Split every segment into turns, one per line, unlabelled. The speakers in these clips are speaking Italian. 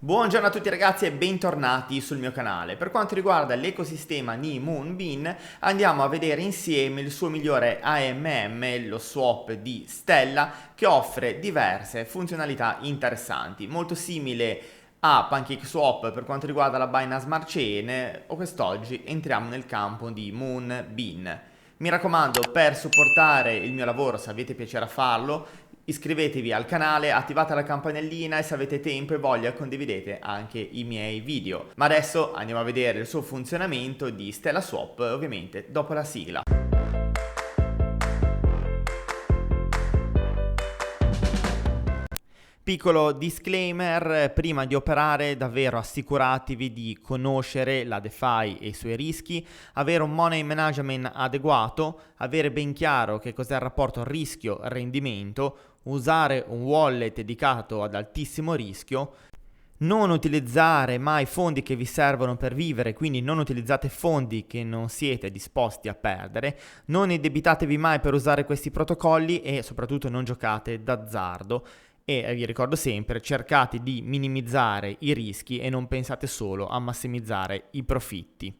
Buongiorno a tutti ragazzi e bentornati sul mio canale. Per quanto riguarda l'ecosistema di Moonbeam, andiamo a vedere insieme il suo migliore AMM, lo swap di Stella, che offre diverse funzionalità interessanti, molto simile a PancakeSwap per quanto riguarda la Binance Smart Chain. O quest'oggi entriamo nel campo di Moonbeam. Mi raccomando, per supportare il mio lavoro, se avete piacere a farlo, iscrivetevi al canale, attivate la campanellina e se avete tempo e voglia condividete anche i miei video. Ma adesso andiamo a vedere il suo funzionamento di Stella Swap, ovviamente dopo la sigla. Piccolo disclaimer, prima di operare davvero assicuratevi di conoscere la DeFi e i suoi rischi, avere un money management adeguato, avere ben chiaro che cos'è il rapporto rischio-rendimento, usare un wallet dedicato ad altissimo rischio, non utilizzare mai fondi che vi servono per vivere, quindi non utilizzate fondi che non siete disposti a perdere, non indebitatevi mai per usare questi protocolli e soprattutto non giocate d'azzardo. E vi ricordo sempre, cercate di minimizzare i rischi e non pensate solo a massimizzare i profitti.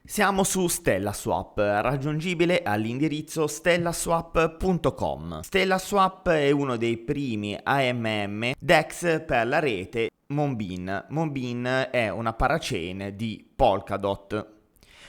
Siamo su StellaSwap, raggiungibile all'indirizzo stellaswap.com. StellaSwap è uno dei primi AMM DEX per la rete Moonbeam. Moonbeam è una parachain di Polkadot.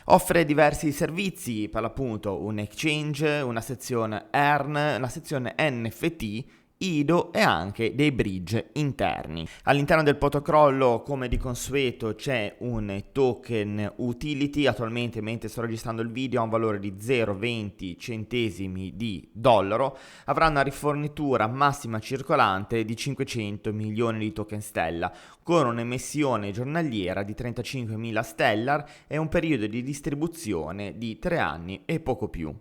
Offre diversi servizi, per l'appunto un exchange, una sezione earn, una sezione NFT, IDO e anche dei bridge interni. All'interno del protocollo, come di consueto, c'è un token utility. Attualmente, mentre sto registrando il video, ha un valore di 0,20 centesimi di dollaro. Avrà una rifornitura massima circolante di 500 milioni di token Stella, con un'emissione giornaliera di 35.000 Stellar e un periodo di distribuzione di 3 anni e poco più.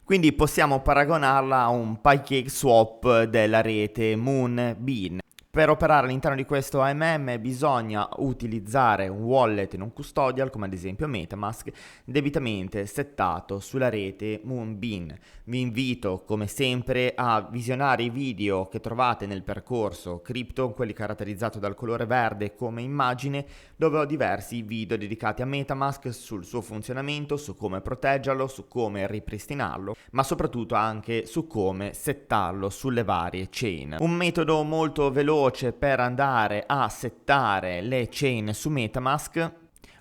Quindi possiamo paragonarla a un PancakeSwap della rete Moonbeam. Per operare all'interno di questo AMM bisogna utilizzare un wallet non custodial, come ad esempio Metamask, debitamente settato sulla rete Moonbeam. Vi invito, come sempre, a visionare i video che trovate nel percorso cripto, quelli caratterizzati dal colore verde come immagine, dove ho diversi video dedicati a Metamask, sul suo funzionamento, su come proteggerlo, su come ripristinarlo, ma soprattutto anche su come settarlo sulle varie chain. Un metodo molto veloce per andare a settare le chain su Metamask.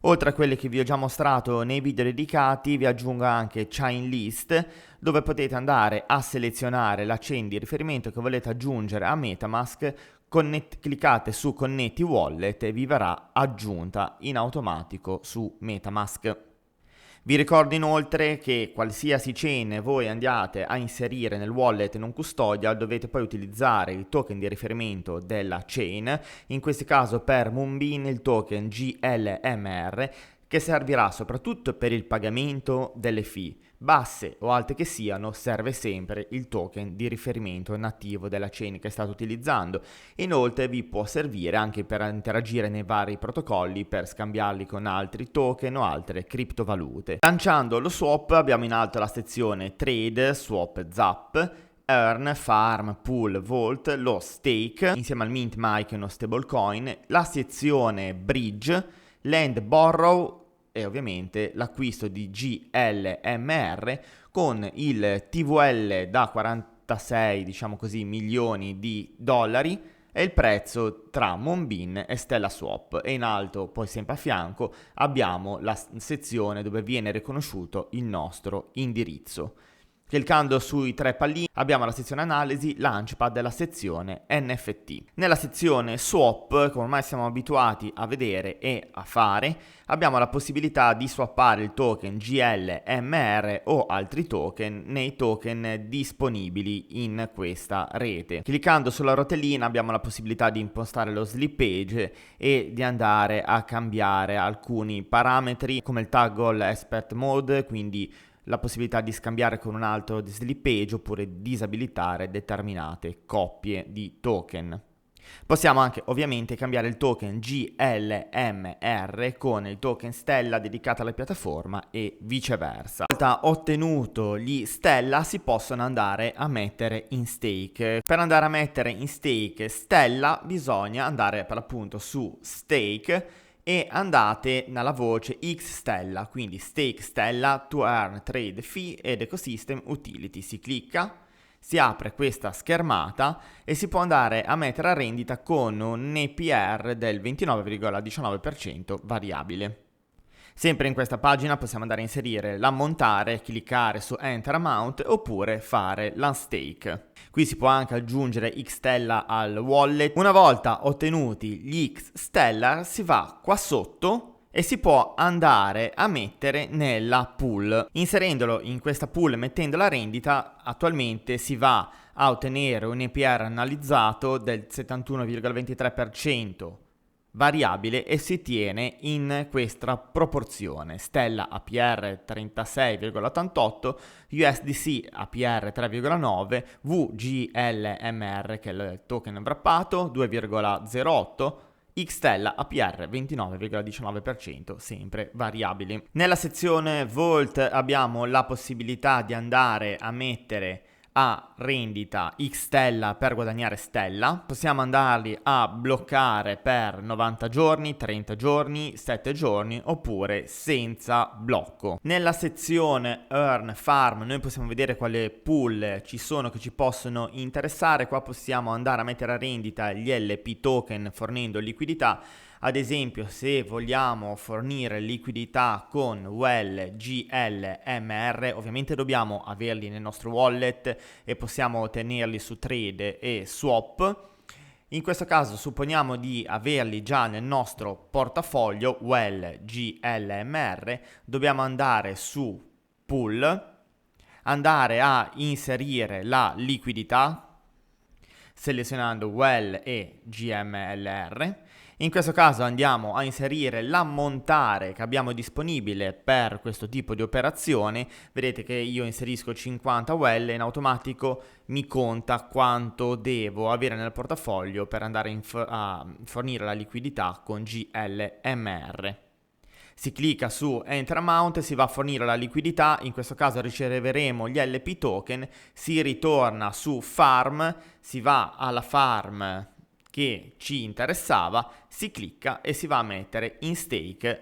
Oltre a quelle che vi ho già mostrato nei video dedicati, vi aggiungo anche Chain List, dove potete andare a selezionare la chain di riferimento che volete aggiungere a Metamask. Cliccate su Connetti Wallet e vi verrà aggiunta in automatico su Metamask. Vi ricordo inoltre che qualsiasi chain voi andiate a inserire nel wallet non custodial dovete poi utilizzare il token di riferimento della chain, in questo caso per Moonbeam il token GLMR, che servirà soprattutto per il pagamento delle fee. Basse o alte che siano, serve sempre il token di riferimento nativo della chain che state utilizzando. Inoltre vi può servire anche per interagire nei vari protocolli, per scambiarli con altri token o altre criptovalute. Lanciando lo swap abbiamo in alto la sezione Trade, Swap Zap, Earn, Farm, Pool, Vault, lo Stake, insieme al Mint Mic e uno stablecoin, la sezione Bridge, Lend, Borrow e ovviamente l'acquisto di GLMR con il TVL da 46, diciamo così, milioni di dollari e il prezzo tra Moonbeam e StellaSwap. E in alto, poi sempre a fianco, abbiamo la sezione dove viene riconosciuto il nostro indirizzo. Cliccando sui tre pallini abbiamo la sezione analisi, Launchpad e la sezione NFT. Nella sezione swap, come ormai siamo abituati a vedere e a fare, abbiamo la possibilità di swappare il token GLMR o altri token nei token disponibili in questa rete. Cliccando sulla rotellina abbiamo la possibilità di impostare lo slippage e di andare a cambiare alcuni parametri come il toggle expert mode, quindi la possibilità di scambiare con un altro slippage oppure disabilitare determinate coppie di token. Possiamo anche ovviamente cambiare il token GLMR con il token Stella dedicato alla piattaforma e viceversa. Una volta ottenuto gli Stella si possono andare a mettere in stake. Per andare a mettere in stake Stella bisogna andare per l'appunto su Stake e andate nella voce X Stella, quindi Stake Stella to earn trade fee ed ecosystem utility. Si clicca, si apre questa schermata e si può andare a mettere a rendita con un APR del 29,19% variabile. Sempre in questa pagina possiamo andare a inserire l'ammontare, cliccare su Enter Amount oppure fare l'unstake. Qui si può anche aggiungere X Stellar al wallet. Una volta ottenuti gli X Stellar si va qua sotto e si può andare a mettere nella pool. Inserendolo in questa pool e mettendo la rendita, attualmente si va a ottenere un APR analizzato del 71,23% variabile e si tiene in questa proporzione: Stella APR 36,88, USDC APR 3,9, VGLMR che è il token wrappato 2,08, Xstella APR 29,19%, sempre variabili. Nella sezione Vault abbiamo la possibilità di andare a mettere a rendita X Stella per guadagnare Stella. Possiamo andarli a bloccare per 90 giorni, 30 giorni, 7 giorni oppure senza blocco. Nella sezione Earn Farm noi possiamo vedere quale pool ci sono che ci possono interessare. Qua possiamo andare a mettere a rendita gli LP token fornendo liquidità. Ad esempio, se vogliamo fornire liquidità con Well GLMR, ovviamente dobbiamo averli nel nostro wallet e possiamo ottenerli su Trade e Swap. In questo caso supponiamo di averli già nel nostro portafoglio Well GLMR, dobbiamo andare su Pool, andare a inserire la liquidità selezionando Well e GMLR. In questo caso andiamo a inserire l'ammontare che abbiamo disponibile per questo tipo di operazione. Vedete che io inserisco 50 Well e in automatico mi conta quanto devo avere nel portafoglio per andare a fornire la liquidità con GLMR. Si clicca su Enter Amount e si va a fornire la liquidità. In questo caso riceveremo gli LP token, si ritorna su Farm, si va alla farm che ci interessava, si clicca e si va a mettere in stake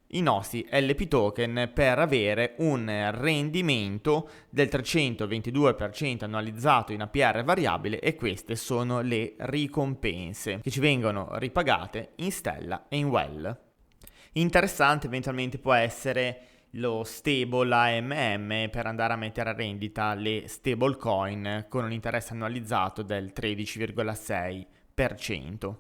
i nostri LP token per avere un rendimento del 322% annualizzato in APR variabile, e queste sono le ricompense che ci vengono ripagate in Stella e in Well. Interessante eventualmente può essere lo stable AMM per andare a mettere a rendita le stablecoin con un interesse annualizzato del 13,6%.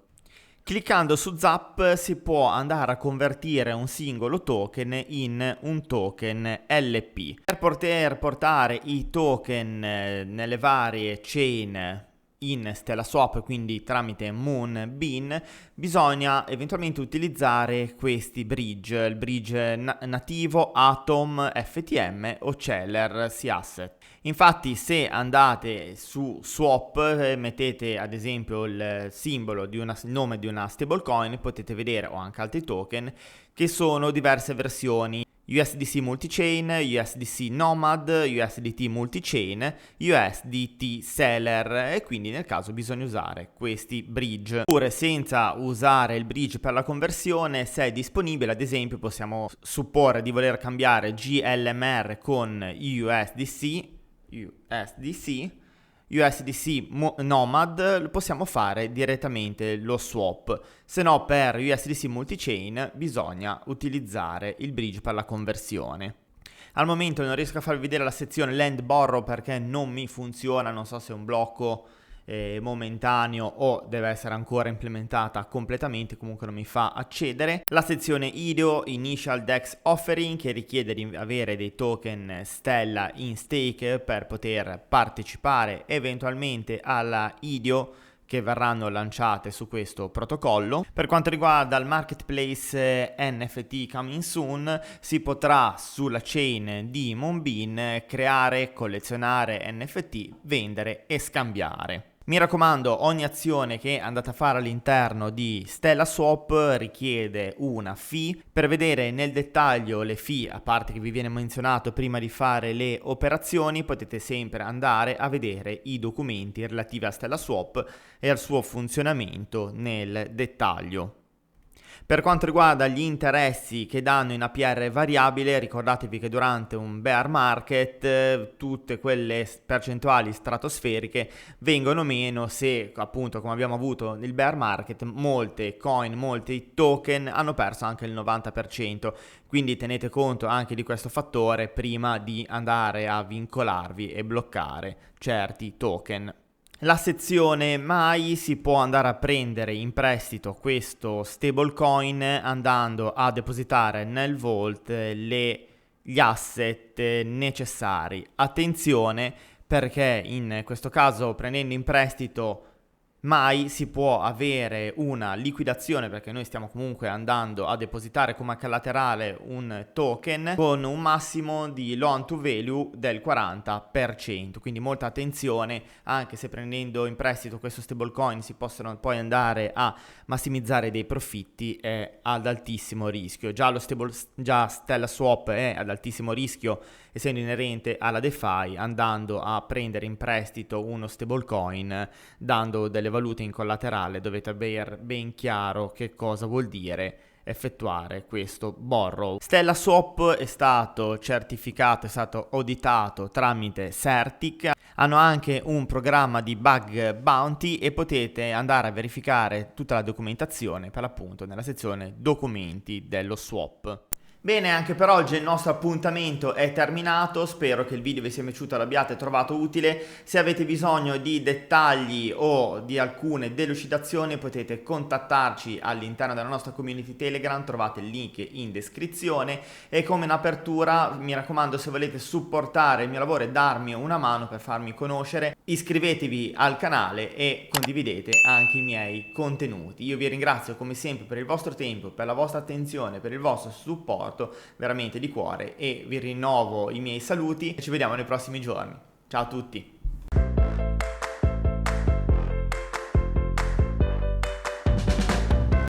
Cliccando su Zap si può andare a convertire un singolo token in un token LP. Per poter portare i token nelle varie chain in StellaSwap, quindi tramite Moonbeam, bisogna eventualmente utilizzare questi bridge, il bridge nativo Atom FTM o Celer C-Asset. Infatti se andate su Swap mettete ad esempio il simbolo il nome di una stablecoin, potete vedere, o anche altri token, che sono diverse versioni: USDC Multichain, USDC Nomad, USDT Multichain, USDT Seller, e quindi nel caso bisogna usare questi bridge. Oppure senza usare il bridge per la conversione, se è disponibile, ad esempio possiamo supporre di voler cambiare GLMR con USDC Nomad, possiamo fare direttamente lo swap. Se no, per USDC Multichain bisogna utilizzare il bridge per la conversione. Al momento non riesco a farvi vedere la sezione Land Borrow perché non mi funziona, non so se è un blocco momentaneo o deve essere ancora implementata completamente, comunque non mi fa accedere. La sezione IDO, Initial Dex Offering, che richiede di avere dei token Stella in stake per poter partecipare eventualmente alla IDO che verranno lanciate su questo protocollo. Per quanto riguarda il marketplace NFT coming soon, si potrà sulla chain di Moonbeam creare, collezionare NFT, vendere e scambiare. Mi raccomando, ogni azione che andate a fare all'interno di StellaSwap richiede una fee. Per vedere nel dettaglio le fee, a parte che vi viene menzionato prima di fare le operazioni, potete sempre andare a vedere i documenti relativi a StellaSwap e al suo funzionamento nel dettaglio. Per quanto riguarda gli interessi che danno in APR variabile, ricordatevi che durante un bear market tutte quelle percentuali stratosferiche vengono meno se, appunto, come abbiamo avuto nel bear market, molte coin, molti token hanno perso anche il 90%, quindi tenete conto anche di questo fattore prima di andare a vincolarvi e bloccare certi token. La sezione mai si può andare a prendere in prestito questo stablecoin andando a depositare nel vault gli asset necessari. Attenzione, perché in questo caso prendendo in prestito mai si può avere una liquidazione, perché noi stiamo comunque andando a depositare come collaterale un token con un massimo di loan to value del 40%, quindi molta attenzione, anche se prendendo in prestito questo stablecoin si possono poi andare a massimizzare dei profitti, è ad altissimo rischio. Già StellaSwap è ad altissimo rischio essendo inerente alla DeFi, andando a prendere in prestito uno stablecoin dando delle valute in collaterale dovete avere ben chiaro che cosa vuol dire effettuare questo borrow. StellaSwap è stato certificato, è stato auditato tramite Certic, hanno anche un programma di bug bounty e potete andare a verificare tutta la documentazione per l'appunto nella sezione documenti dello swap. Bene, anche per oggi il nostro appuntamento è terminato, spero che il video vi sia piaciuto e l'abbiate trovato utile. Se avete bisogno di dettagli o di alcune delucidazioni potete contattarci all'interno della nostra community Telegram, trovate il link in descrizione. E come in apertura mi raccomando, se volete supportare il mio lavoro e darmi una mano per farmi conoscere, iscrivetevi al canale e condividete anche i miei contenuti. Io vi ringrazio come sempre per il vostro tempo, per la vostra attenzione, per il vostro supporto veramente di cuore e vi rinnovo i miei saluti e ci vediamo nei prossimi giorni. Ciao a tutti!